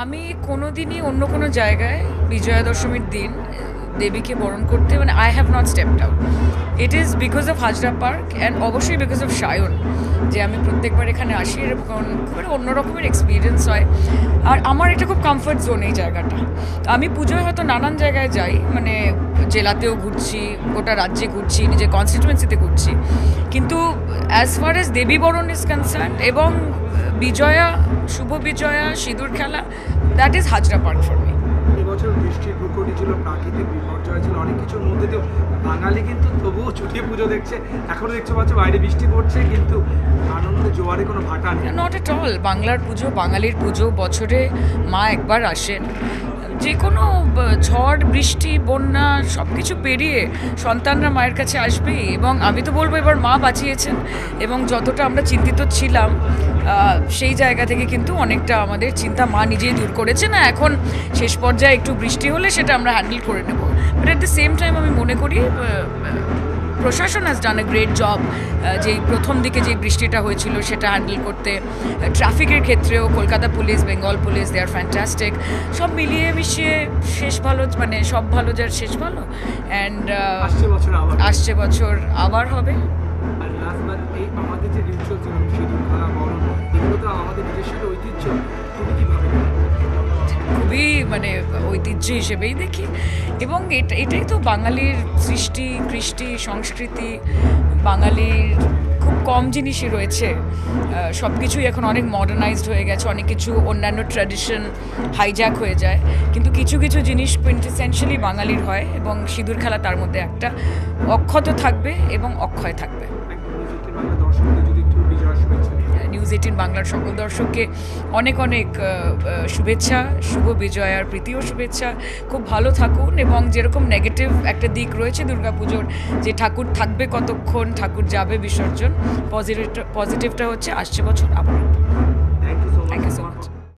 আমি কোনোদিনই অন্য কোনো জায়গায় বিজয়া দশমীর দিন দেবীকে বরণ করতে মানে I have not stepped out. It is because of Hazra park and অবশ্যই বিকজ অফ সায়ন, যে আমি প্রত্যেকবার এখানে আসি এরকম খুব অন্য রকমের এক্সপিরিয়েন্স হয়। আর আমার এটা খুব কমফর্ট জোন এই জায়গাটা। আমি পুজোয় হয়তো নানান জায়গায় যাই, মানে জেলাতেও ঘুরছি, গোটা রাজ্যে ঘুরছি, নিজের কনস্টিটুয়েন্সিতে ঘুরছি, কিন্তু অ্যাজ ফার অ্যাজ দেবী বরণ ইজ কনসার্ন এবং বিজয়া, শুভ বিজয়া, সিঁদুর খেলা, that is Hazra park for me. এবছর বৃষ্টির প্রকটি ছিল, প্রাকৃতিক বিপর্যয় ছিল, অনেক কিছুর মধ্যে দিয়েও বাঙালি কিন্তু তবুও ছুটি পুজো দেখছে। এখনো দেখতে পাচ্ছ বাইরে বৃষ্টি পড়ছে, কিন্তু আনন্দে জোয়ারে কোনো ভাটা নেই। Not at all. বাংলার পুজো, বাঙালির পুজো, বছরে মা একবার আসেন। যে কোনো ঝড়, বৃষ্টি, বন্যা সব কিছু পেরিয়ে সন্তানরা মায়ের কাছে আসবেই। এবং আমি তো বলবো এবার মা বাঁচিয়েছেন, এবং যতটা আমরা চিন্তিত ছিলাম সেই জায়গা থেকে কিন্তু অনেকটা আমাদের চিন্তা মা নিজেই দূর করেছে। না, এখন শেষ পর্যায়ে একটু বৃষ্টি হলে সেটা আমরা হ্যান্ডেল করে নেব, but at the same time আমি মনে করি প্রশাসন has done a great job. যেই প্রথম দিকে যে বৃষ্টিটা হয়েছিল সেটা হ্যান্ডেল করতে, ট্রাফিকের ক্ষেত্রেও কলকাতা পুলিশ, বেঙ্গল পুলিশ, দে আর ফ্যান্টাস্টিক। সব মিলিয়ে মিশিয়ে শেষ ভালো, মানে সব ভালো যার শেষ ভালো। অ্যান্ড আসছে বছর আবার হবে। আর লাস্ট এই আমাদের যে রিচুয়াল ছিল, সিঁদুর খেলা, বরণ, এগুলো তো আমাদের নিজস্ব ঐতিহ্য। তুমি কীভাবে খুবই মানে ঐতিহ্য হিসেবেই দেখি, এবং এটাই তো বাঙালির সৃষ্টি, কৃষ্টি, সংস্কৃতি। বাঙালির খুব কম জিনিসই রয়েছে, সব কিছুই এখন অনেক মডার্নাইজড হয়ে গেছে, অনেক কিছু অন্যান্য ট্র্যাডিশন হাইজ্যাক হয়ে যায়, কিন্তু কিছু কিছু জিনিস কোইন্টেসেনশিয়ালি বাঙালির হয়, এবং সিঁদুর খেলা তার মধ্যে একটা। অক্ষত থাকবে এবং অক্ষয় থাকবে। নিউজ 18 বাংলার সকল দর্শককে অনেক অনেক শুভেচ্ছা, শুভ বিজয়ার প্রীতিও শুভেচ্ছা। খুব ভালো থাকুন, এবং যেরকম নেগেটিভ একটা দিক রয়েছে দুর্গাপুজোর, যে ঠাকুর থাকবে কতক্ষণ, ঠাকুর যাবে বিসর্জন, পজিটিভটা হচ্ছে আসছে বছর আবার। Thank you so much.